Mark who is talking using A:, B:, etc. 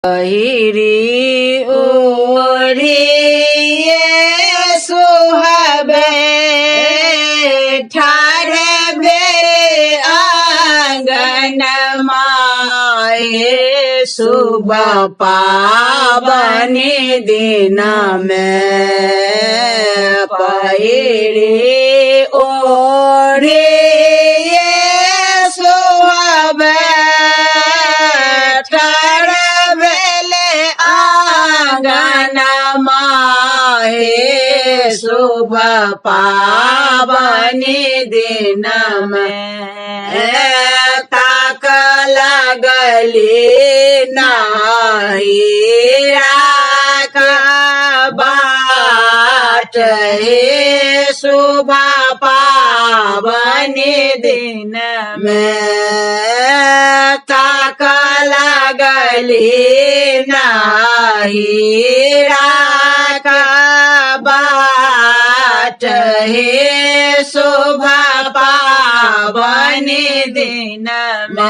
A: पहिरी ओढ़िए सुहावे ठाढ़े भेले आंगन माए शुभ पावनी दिन में पहिरी ओढ़िए सुहावे ठाढ़े भेले आंगन माए शुभ पावनी दिन में ताक लगली नाही राखा बाट हे शुभ पावनी दिन में ताक लगली नाही राखा बाट हे शुभ पावनी दिन में।